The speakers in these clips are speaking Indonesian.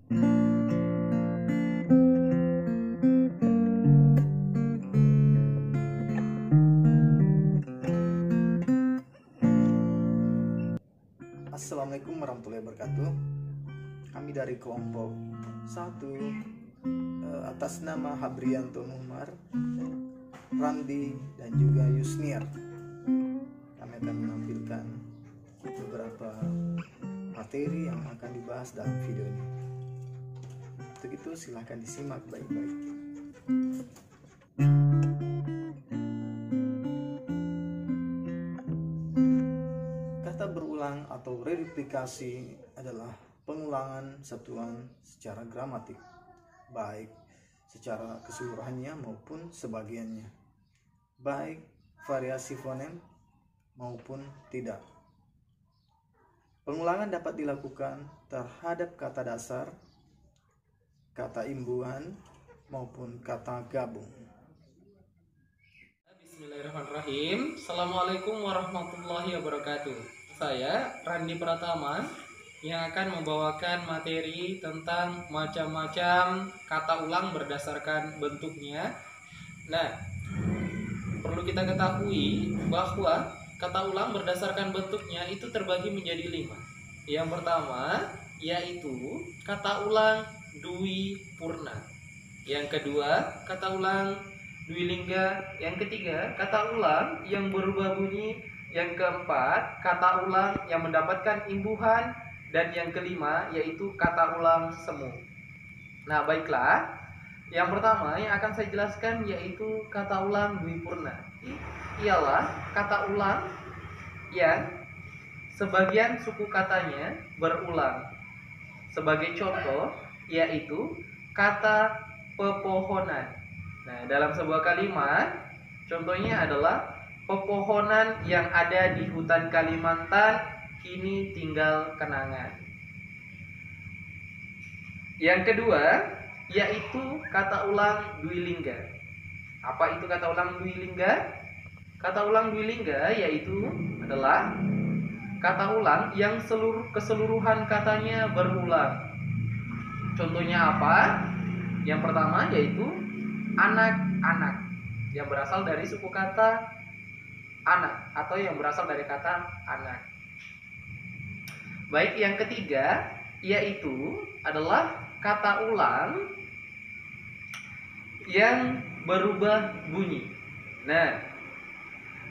Assalamualaikum warahmatullahi wabarakatuh. Kami dari kelompok 1 atas nama Habrianto Umar, Randi, dan juga Yusniar. Kami akan menampilkan beberapa materi yang akan dibahas dalam video ini. Untuk itu silahkan disimak baik-baik. Kata berulang atau reduplikasi adalah pengulangan satuan secara gramatik, baik secara keseluruhannya maupun sebagiannya, baik variasi fonem maupun tidak. Pengulangan dapat dilakukan terhadap kata dasar, kata imbuhan, maupun kata gabung. Bismillahirrahmanirrahim. Assalamualaikum warahmatullahi wabarakatuh. Saya Randi Pratama yang akan membawakan materi tentang macam-macam kata ulang berdasarkan bentuknya. Nah, perlu kita ketahui bahwa kata ulang berdasarkan bentuknya itu terbagi menjadi 5. Yang pertama yaitu kata ulang dwi purna. Yang kedua kata ulang dwilingga. Yang ketiga kata ulang yang berubah bunyi. Yang keempat kata ulang yang mendapatkan imbuhan. Dan yang kelima yaitu kata ulang semu. Nah, baiklah, yang pertama yang akan saya jelaskan yaitu kata ulang dwipurna. Ialah kata ulang yang sebagian suku katanya berulang. Sebagai contoh yaitu kata pepohonan. Nah, dalam sebuah kalimat contohnya adalah pepohonan yang ada di hutan Kalimantan kini tinggal kenangan. Yang kedua yaitu kata ulang dwilingga. Apa itu kata ulang dwilingga? Kata ulang dwilingga yaitu adalah kata ulang yang keseluruhan katanya berulang. Contohnya apa? Yang pertama yaitu anak-anak, yang berasal dari suku kata anak atau yang berasal dari kata anak. Baik, yang ketiga yaitu adalah kata ulang yang berubah bunyi. Nah,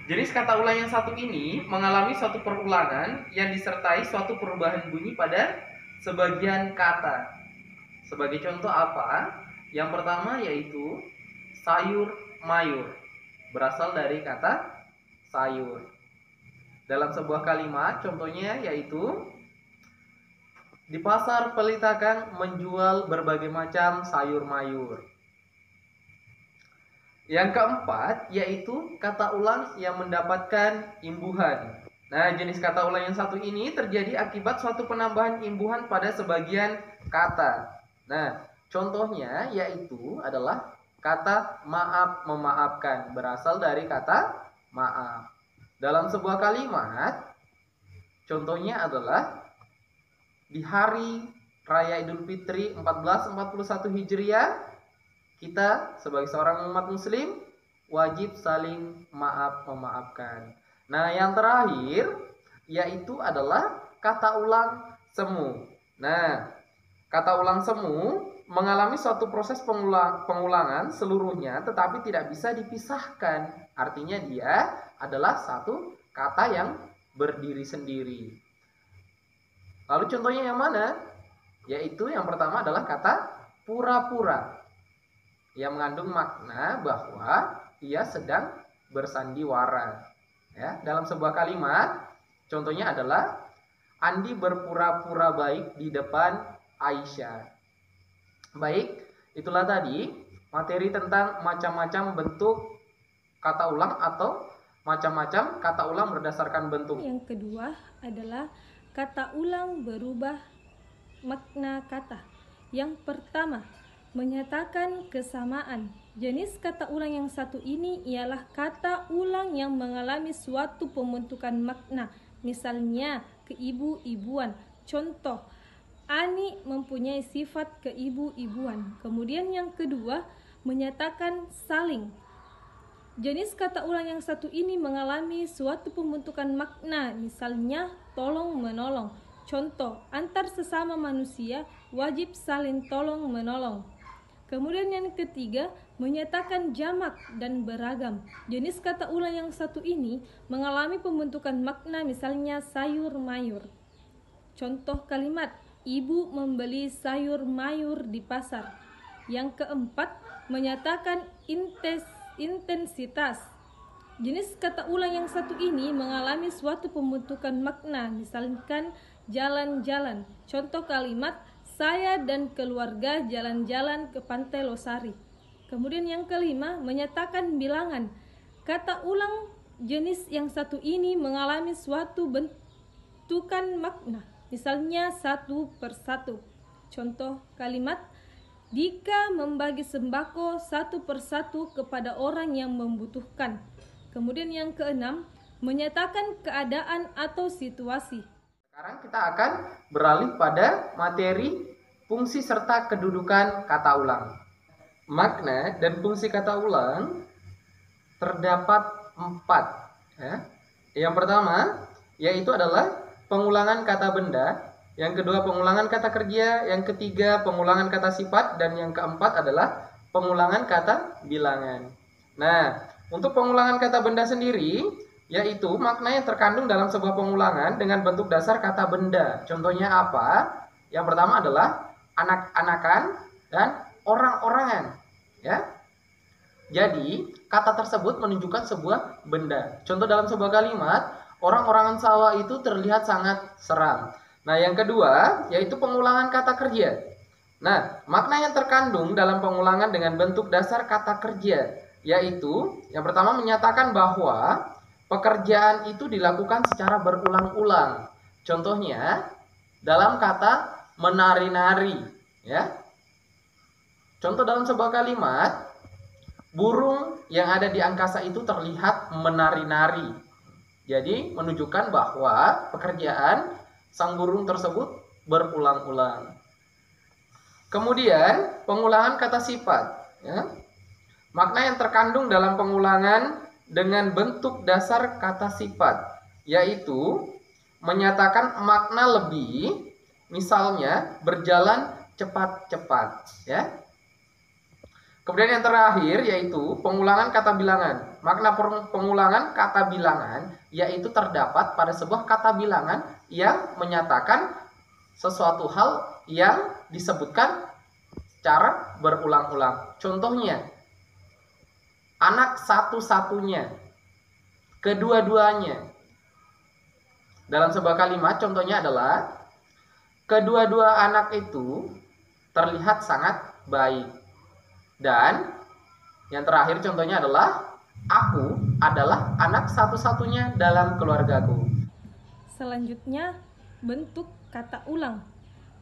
jenis kata ulang yang satu ini mengalami suatu perulangan yang disertai suatu perubahan bunyi pada sebagian kata. Sebagai contoh apa? Yang pertama yaitu sayur mayur, berasal dari kata sayur. Dalam sebuah kalimat contohnya yaitu di pasar Pelitakan menjual berbagai macam sayur mayur. Yang keempat yaitu kata ulang yang mendapatkan imbuhan. Nah, jenis kata ulang yang satu ini terjadi akibat suatu penambahan imbuhan pada sebagian kata. Nah, contohnya yaitu adalah kata maaf memaafkan, berasal dari kata maaf. Dalam sebuah kalimat contohnya adalah di hari Raya Idul Fitri 1441 Hijriah, kita sebagai seorang umat muslim wajib saling maaf memaafkan. Nah, yang terakhir yaitu adalah kata ulang semu. Nah, kata ulang semu mengalami suatu proses pengulangan seluruhnya tetapi tidak bisa dipisahkan. Artinya dia adalah satu kata yang berdiri sendiri. Lalu contohnya yang mana? Yaitu yang pertama adalah kata pura-pura, yang mengandung makna bahwa ia sedang bersandiwara. Ya, dalam sebuah kalimat contohnya adalah Andi berpura-pura baik di depan Aisyah. Baik, itulah tadi materi tentang macam-macam bentuk kata ulang atau macam-macam kata ulang berdasarkan bentuk. Yang kedua adalah kata ulang berubah makna kata. Yang pertama, menyatakan kesamaan. Jenis kata ulang yang satu ini ialah kata ulang yang mengalami suatu pembentukan makna. Misalnya, keibu-ibuan. Contoh, ani mempunyai sifat keibu-ibuan. Kemudian yang kedua, menyatakan saling. Jenis kata ulang yang satu ini mengalami suatu pembentukan makna, misalnya tolong-menolong. Contoh, antar sesama manusia wajib saling tolong-menolong. Kemudian yang ketiga, menyatakan jamak dan beragam. Jenis kata ulang yang satu ini mengalami pembentukan makna, misalnya sayur-mayur. Contoh kalimat, ibu membeli sayur-mayur di pasar. Yang keempat, menyatakan intensitas. Jenis kata ulang yang satu ini mengalami suatu pembentukan makna, misalkan jalan-jalan. Contoh kalimat, saya dan keluarga jalan-jalan ke Pantai Losari. Kemudian yang kelima, menyatakan bilangan. Kata ulang jenis yang satu ini mengalami suatu bentukan makna, misalnya 1/1. Contoh kalimat, Dika membagi sembako 1/1 kepada orang yang membutuhkan. Kemudian yang keenam, menyatakan keadaan atau situasi. Sekarang kita akan beralih pada materi fungsi serta kedudukan kata ulang. Makna dan fungsi kata ulang terdapat 4. Yang pertama yaitu adalah pengulangan kata benda, yang kedua pengulangan kata kerja, yang ketiga pengulangan kata sifat, dan yang keempat adalah pengulangan kata bilangan. Nah, untuk pengulangan kata benda sendiri yaitu makna yang terkandung dalam sebuah pengulangan dengan bentuk dasar kata benda. Contohnya apa? Yang pertama adalah anak-anakan dan orang-orangan, ya. Jadi, kata tersebut menunjukkan sebuah benda. Contoh dalam sebuah kalimat, orang-orangan sawah itu terlihat sangat seram. Nah, yang kedua yaitu pengulangan kata kerja. Nah, makna yang terkandung dalam pengulangan dengan bentuk dasar kata kerja yaitu yang pertama menyatakan bahwa pekerjaan itu dilakukan secara berulang-ulang. Contohnya dalam kata menari-nari, ya. Contoh dalam sebuah kalimat, burung yang ada di angkasa itu terlihat menari-nari. Jadi menunjukkan bahwa pekerjaan sang burung tersebut berulang-ulang. Kemudian pengulangan kata sifat, ya. Makna yang terkandung dalam pengulangan dengan bentuk dasar kata sifat yaitu menyatakan makna lebih, misalnya berjalan cepat-cepat, ya. Kemudian yang terakhir yaitu pengulangan kata bilangan. Makna pengulangan kata bilangan yaitu terdapat pada sebuah kata bilangan yang menyatakan sesuatu hal yang disebutkan secara berulang-ulang. Contohnya, anak satu-satunya, kedua-duanya. Dalam sebuah kalimat contohnya adalah kedua-dua anak itu terlihat sangat baik. Dan yang terakhir contohnya adalah aku adalah anak satu-satunya dalam keluargaku. Selanjutnya, bentuk kata ulang.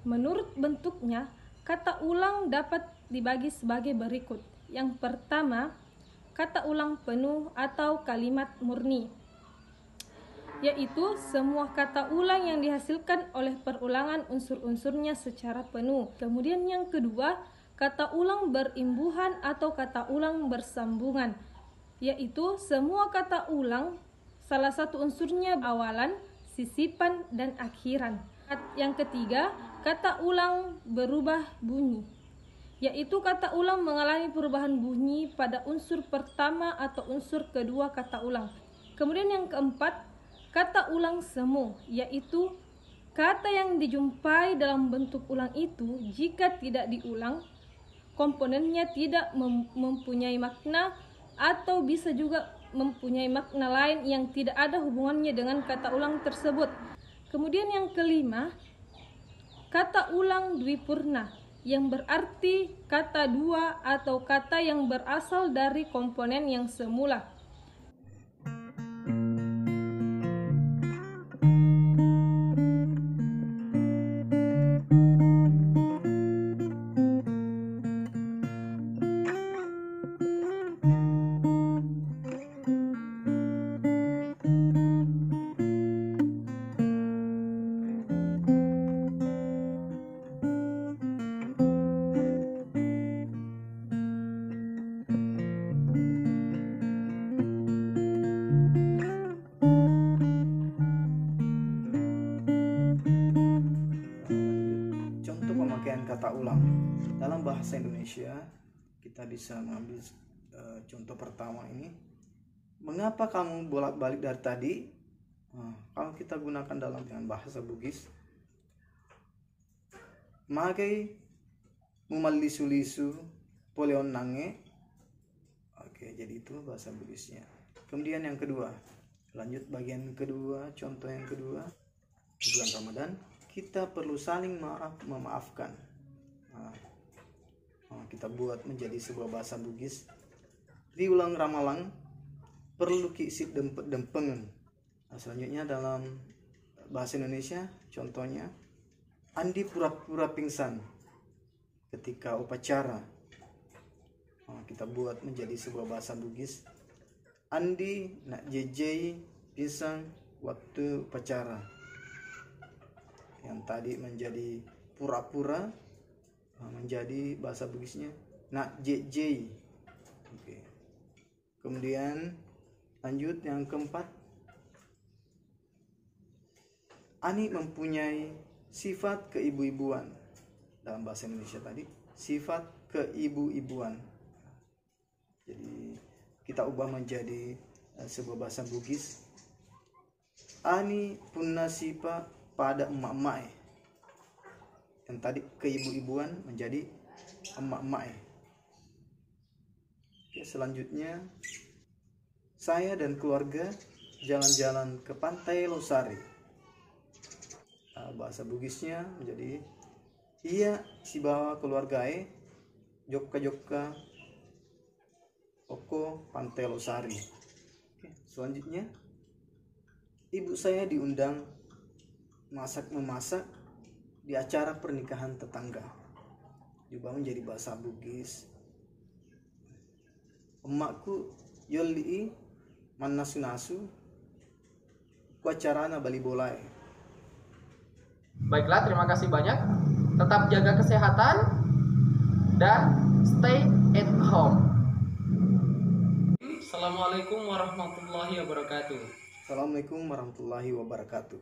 Menurut bentuknya, kata ulang dapat dibagi sebagai berikut. Yang pertama, kata ulang penuh atau kalimat murni, yaitu semua kata ulang yang dihasilkan oleh perulangan unsur-unsurnya secara penuh. Kemudian yang kedua, kata ulang berimbuhan atau kata ulang bersambungan, yaitu semua kata ulang salah satu unsurnya awalan, sisipan, dan akhiran. Yang ketiga, kata ulang berubah bunyi, yaitu kata ulang mengalami perubahan bunyi pada unsur pertama atau unsur kedua kata ulang. Kemudian yang keempat, kata ulang semu, yaitu kata yang dijumpai dalam bentuk ulang itu jika tidak diulang, komponennya tidak mempunyai makna atau bisa juga mempunyai makna lain yang tidak ada hubungannya dengan kata ulang tersebut. Kemudian yang kelima, kata ulang dwipurna, yang berarti kata dua atau kata yang berasal dari komponen yang semula. pemakaian kata ulang. Dalam bahasa Indonesia kita bisa mengambil contoh pertama ini. Mengapa kamu bolak-balik dari tadi? Kalau kita gunakan dengan bahasa Bugis, magai mumalisu-lisu poleon nange. Oke, jadi itu bahasa Bugisnya. Kemudian yang kedua, lanjut bagian kedua, contoh yang kedua. Di bulan Ramadan kita perlu saling memaafkan. Kita buat menjadi sebuah bahasa Bugis. Diulang ramalang perlu kisip dempengen. Selanjutnya dalam bahasa Indonesia, contohnya Andi pura-pura pingsan ketika upacara. Kita buat menjadi sebuah bahasa Bugis. Andi nak jejei pingsan waktu upacara. Yang tadi menjadi pura-pura menjadi bahasa Bugisnya nak jejei. Oke. Kemudian lanjut yang keempat. Ani mempunyai sifat keibu-ibuan. Dalam bahasa Indonesia tadi, sifat keibu-ibuan. Jadi kita ubah menjadi sebuah bahasa Bugis. Ani punna sifat pada emak-emak. Yang tadi keibu-ibuan menjadi emak-emak. Selanjutnya, saya dan keluarga jalan-jalan ke pantai Losari. Bahasa Bugisnya menjadi iya si bawa keluargae jokka oko pantai Losari. Selanjutnya, ibu saya diundang memasak di acara pernikahan tetangga. Juga menjadi bahasa Bugis. Emakku yoli manasu-nasu ku acarana bali bolai. Baiklah, terima kasih banyak. Tetap jaga kesehatan dan stay at home. Assalamualaikum warahmatullahi wabarakatuh. Assalamualaikum warahmatullahi wabarakatuh.